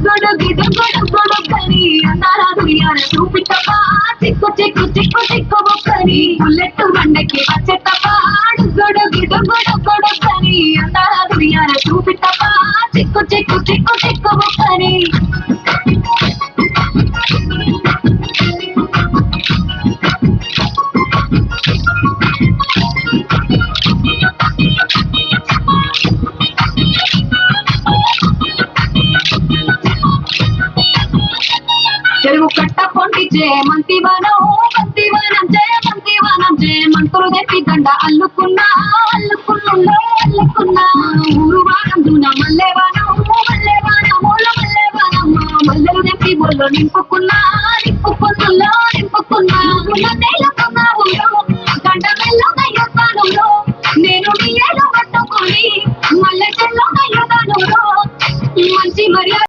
గొడగొడగొడగొడగని అందాల దునియాన చూపితపా చిక్కు చిక్కు చిక్కు చిక్కు బొక్కని బుల్లెట్ బండకి వచ్చేతపా గొడగొడగొడగొడగని అందాల దునియాన చూపితపా చిక్కు చిక్కు చిక్కు చిక్కు బొక్కని చెరువు కట్ట పొంటిచే మంతివనం మంతివనం మంతివనం మంతులు తెప్పి దండ అల్లుకున్నా అల్లుకున్నా అల్లుకున్నా ఊరు వానం దూన మల్లెవనం మల్లెవనం మల్లెవనం మల్లెలు తెప్పి బొల్లు నింపుకున్నా నింపుకున్నా నింపుకున్నా